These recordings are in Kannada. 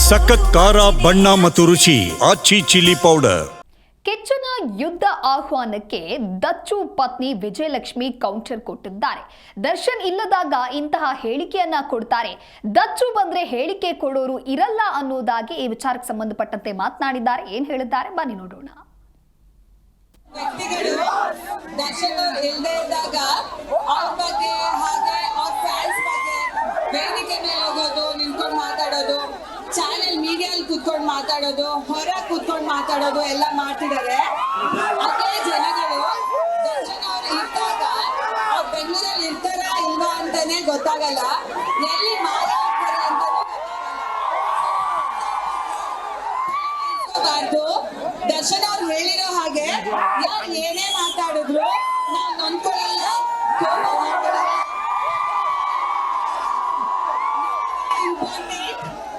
ಸಖತ್ ಖಾರ ಬಣ್ಣ ಮತ್ತು ರುಚಿ ಆಚಿ ಚಿಲ್ಲಿ ಪೌಡರ್. ಕೆಚ್ಚನ ಯುದ್ಧ ಆಹ್ವಾನಕ್ಕೆ ದಚ್ಚು ಪತ್ನಿ ವಿಜಯಲಕ್ಷ್ಮಿ ಕೌಂಟರ್ ಕೊಟ್ಟಿದ್ದಾರೆ. ದರ್ಶನ್ ಇಲ್ಲದಾಗ ಇಂತಹ ಹೇಳಿಕೆಯನ್ನ ಕೊಡ್ತಾರೆ. ದಚ್ಚು ಬಂದ್ರೆ ಹೇಳಿಕೆ ಕೊಡೋರು ಇರಲ್ಲ ಅನ್ನೋದಾಗಿ ಈ ವಿಚಾರಕ್ಕೆ ಸಂಬಂಧಪಟ್ಟಂತೆ ಮಾತನಾಡಿದ್ದಾರೆ. ಏನ್ ಹೇಳಿದ್ದಾರೆ ಬನ್ನಿ ನೋಡೋಣ. ವ್ಯಕ್ತಿಗಳು ದರ್ಶನ್ ಇಲ್ಲದೆ ಇದ್ದಾಗ ಅವ್ರ ಬಗ್ಗೆ ಹಾಗೆ ಅವ್ರ ಫ್ಯಾನ್ಸ್ ಬಗ್ಗೆ ವೇದಿಕೆ ಮೇಲೆ ಹೋಗೋದು, ನಿಂತ್ಕೊಂಡು ಮಾತಾಡೋದು, ಚಾನೆಲ್ ಮೀಡಿಯಲ್ಲಿ ಕೂತ್ಕೊಂಡು ಮಾತಾಡೋದು, ಹೊರ ಕೂತ್ಕೊಂಡು ಮಾತಾಡೋದು ಎಲ್ಲ ಮಾಡ್ತಿದ್ದಾರೆ. ಅದೇ ಜನಗಳು ದರ್ಶನ್ ಅವ್ರು ಇದ್ದಾಗ ಅವ್ರು ಬೆಂಗಳೂರಲ್ಲಿ ಇರ್ತಾರ ಇಲ್ವಾ ಅಂತಾನೆ ಗೊತ್ತಾಗಲ್ಲ, ಎಲ್ಲಿ ಮಾತಾಡ್ತಾರೆ ಅಂತಾನೆ ಗೊತ್ತಾಗಲ್ಲ. ದರ್ಶನ್ ಅವ್ರು ಹೇಳಿರೋ ಹಾಗೆ ಯಾರು ಏನೇ ಮಾತಾಡಿದ್ರು ನಾವು ನೊಂದ್ಕೊಳ್ಳಲ್ಲ,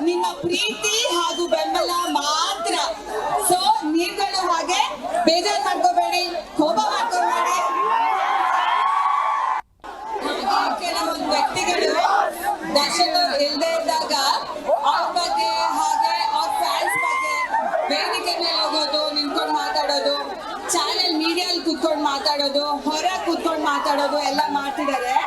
ನಿಮ್ಮ ಪ್ರೀತಿ ಹಾಗೂ ಬೆಂಬಲ ಮಾತ್ರ. ಸೊ ನೀವುಗಳು ಹಾಗೆ ಬೇಜಾರು ಮಾಡ್ಕೋಬೇಡಿ, ಕೋಪ ಮಾಡ್ಕೋಬೇಡಿ. ಕೆಲವೊಂದು ವ್ಯಕ್ತಿಗಳು ದರ್ಶನ್ ಇಲ್ಲದೆ ಇದ್ದಾಗ ಅವ್ರ ಬಗ್ಗೆ ಹಾಗೆ ಅವ್ರ ಫ್ಯಾನ್ಸ್ ಬಗ್ಗೆ ವೇದಿಕೆ ಮೇಲೆ ಹೋಗೋದು, ನಿಂತ್ಕೊಂಡು ಮಾತಾಡೋದು, ಚಾನೆಲ್ ಮೀಡಿಯಲ್ಲಿ ಕೂತ್ಕೊಂಡು ಮಾತಾಡೋದು, ಹೊರ ಕೂತ್ಕೊಂಡು ಮಾತಾಡೋದು ಎಲ್ಲ ಮಾಡ್ತಿದ್ದಾರೆ.